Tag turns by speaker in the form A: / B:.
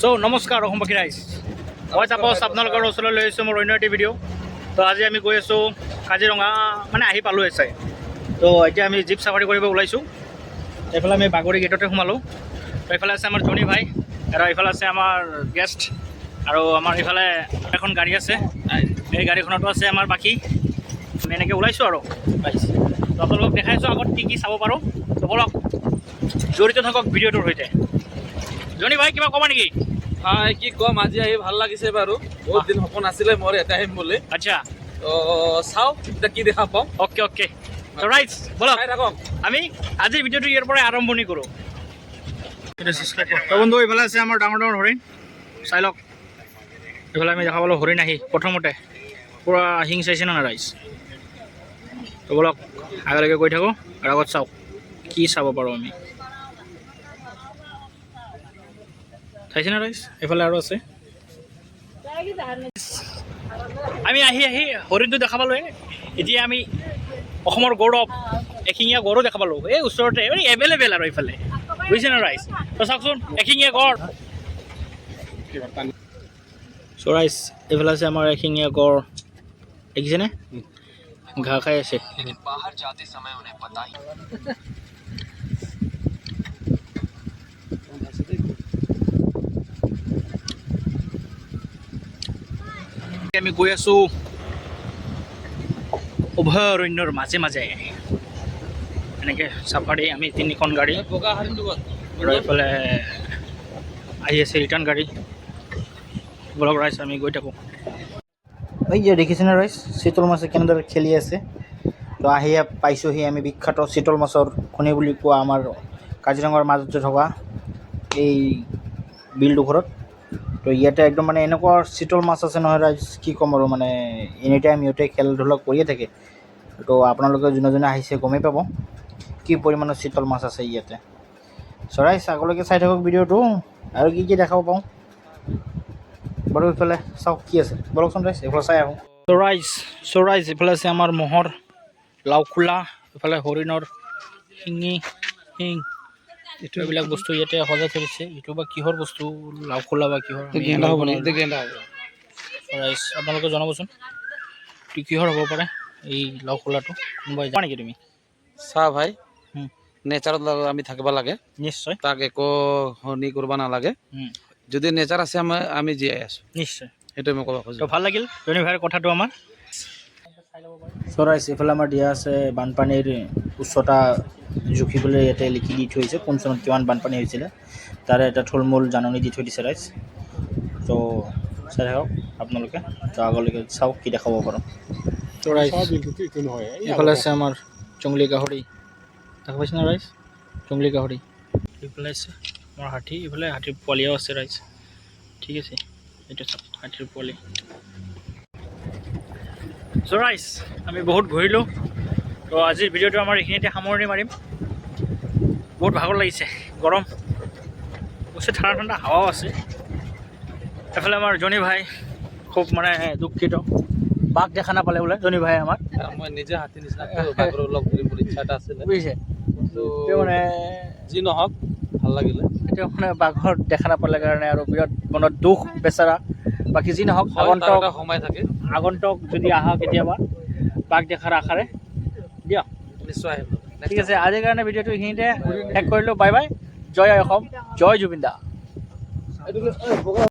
A: So নমস্কাৰ অসমবাসী ৰাইজ, মই তাপস আপোনালোকৰ ওচৰলৈ লৈ আহিছোঁ মোৰ অন্য এটি ভিডিঅ'। তো আজি আমি গৈ আছোঁ কাজিৰঙা, মানে আহি পালোঁৱে চাই। তো এতিয়া আমি জীপ চাফাৰী কৰিব ওলাইছোঁ। এইফালে আমি বাগৰি গেটতে সোমালোঁ। তো এইফালে আছে আমাৰ ধনী ভাই, আৰু এইফালে আছে আমাৰ গেষ্ট, আৰু আমাৰ এইফালে এখন গাড়ী আছে। এই গাড়ীখনতো আছে আমাৰ বাকী। আমি এনেকৈ ওলাইছোঁ আৰু ৰাইজ। তো আপোনালোকক দেখাইছোঁ আগত কি চাব পাৰোঁ। তো বলক জড়িত থাকক ভিডিঅ'টোৰ সৈতে। জনী ভাই কিবা ক'বা নেকি?
B: হয়, কি ক'ম, আজি আহি ভাল লাগিছে বাৰু। বহুত দিন সপোন আছিলে মোৰ ইয়াতে আহিম বুলি।
A: আচ্ছা,
B: তো চাওঁ এতিয়া কি দেখা পাওঁ।
A: অ'কে তো ৰাইট, বলক
B: চাই থাকক।
A: আমি আজিৰ ভিডিঅ'টো ইয়াৰ পৰাই আৰম্ভণি কৰোঁ। তো বন্ধু, এইফালে আছে আমাৰ ডাঙৰ ডাঙৰ হৰিণ, চাই লওক। এইফালে আমি দেখা পালোঁ হৰিণ আহি প্ৰথমতে পূৰা হিং চাইছে না ৰাইজ। তো বলক আগলৈকে গৈ থাকোঁ আৰু আগত চাওক কি চাব পাৰোঁ আমি। চাইছে না ৰাইজ, এইফালে আৰু আছে। আমি আহি হৰিণটো দেখা পালোঁ। এতিয়া আমি অসমৰ গৌৰৱ এশিঙীয়া গড়ো দেখা পালোঁ এই ওচৰতে, মানে এভেইলেবল আৰু এইফালে, বুজিছে না ৰাইজ। তো চাওকচোন এশিঙীয়া গড়। চ' ৰাইজ, এইফালে আছে আমাৰ এশিঙীয়া গড়, দেখিছেনে? ঘাঁহ খাই আছে। আমি গৈ আছোঁ অভয়াৰণ্যৰ মাজে মাজে, এনেকৈ চাফাৰী। আমি তিনিখন গাড়ী,
B: বগা হৰিণটো ক'ত?
A: আৰু এইফালে আহি আছে ৰিটাৰ্ণ গাড়ী। বলক ৰাইজ আমি গৈ থাকোঁ। এই যে দেখিছেনে ৰাইজ, চিতল মাছে কেনেদৰে খেলি আছে। তো আহি পাইছোঁহি আমি বিখ্যাত চিতল মাছৰ খনি বুলি কোৱা আমাৰ কাজিৰঙাৰ মাজতে থকা এই বিলডোখৰত। তো ইয়াতে একদম মানে এনেকুৱা চিতল মাছ আছে নহয় ৰাইজ, কি ক'ম আৰু, মানে এনি টাইম সিহঁতে খেল ধূলা কৰিয়ে থাকে। তো আপোনালোকে যোনে যোনে আহিছে গমেই পাব কি পৰিমাণৰ চিতল মাছ আছে ইয়াতে। চ' ৰাইজ আগলৈকে চাই থাকক ভিডিঅ'টো, আৰু কি দেখাব পাওঁ বাৰু। এইফালে চাওক কি আছে, বলকচোন ৰাইজ এইফালে চাই আহোঁ। চ' ৰাইজ এইফালে আছে আমাৰ ম'হৰ লাওখোলা, এইফালে হৰিণৰ শিং, এইবিলাক বস্তু ইয়াতে সজাই থৈ দিছে। এইটো বা কিহৰ বস্তু, লাওখোলা বা কিহৰ,
B: গেন্দা হ'ব নেকি? গেন্দা হ'ব।
A: ৰাইজ আপোনালোকে জনাবচোন কিহৰ হ'ব পাৰে এই লাওখোলাটো। কোনোবাই জানা নেকি তুমি?
B: চা ভাই, নেচাৰত আমি থাকিব লাগে,
A: নিশ্চয়,
B: তাক একো হানি কৰিব নালাগে। যদি নেচাৰ আছে আমি জীয়াই আছোঁ,
A: নিশ্চয়।
B: সেইটোৱে মই ক'ব খোজোঁ।
A: তো ভাল লাগিল ধনী ভাইৰ কথাটো আমাৰ। চ' ৰাইজ এইফালে আমাৰ দিয়া আছে বানপানীৰ উচ্চতা জুখিবলৈ, ইয়াতে লিখি দি থৈছে কোন চনত কিমান বানপানী হৈছিলে, তাৰে এটা থুলমূল জাননী দি থৈ দিছে ৰাইজ। তো চাই থাকক আপোনালোকে। তো আগলৈকে চাওক কি দেখাব পাৰোঁ। তো ৰাইজ এইফালে আছে আমাৰ জংলী গাহৰি, দেখা পাইছে না ৰাইজ, জংলী গাহৰি। এইফালে আছে আমাৰ হাতী, এইফালে হাতীৰ পোৱালিও আছে ৰাইজ, ঠিক আছে। এইটো চাওক হাতীৰ পোৱালি। চ' ৰাইজ আমি বহুত ঘূৰিলোঁ। তো আজিৰ ভিডিঅ'টো আমাৰ এইখিনিতে সামৰণি মাৰিম। বহুত ভাগৰ লাগিছে, গৰম অৱশ্যে, ঠাণ্ডা ঠাণ্ডা হাৱাও আছে। এইফালে আমাৰ জনী ভাই খুব মানে দুখিত, বাঘ দেখা নাপালে বোলে জনী ভাই আমাৰ।
B: মই নিজে হাতী নিচিনা বাঘৰ লগ ধৰিম বুলি ইচ্ছা এটা আছিলে,
A: বুজিছে। মানে
B: যি নহওক ভাল লাগিলে।
A: এতিয়া মানে বাঘৰ দেখা নাপালে কাৰণে আৰু বিৰাট মনত দুখ বেচেৰা। বাকী যি নহওক,
B: সময় থাকে,
A: আগন্তুক যদি আহা কেতিয়াবা বাঘ দেখাৰ আশাৰে দিয়ক,
B: নিশ্চয় আহিম।
A: ঠিক আছে। আজিৰ কাৰণে ভিডিঅ'টো এইখিনিতে শেষ কৰিলোঁ। বাই বাই, জয় অসম, জয় জুবিন দা।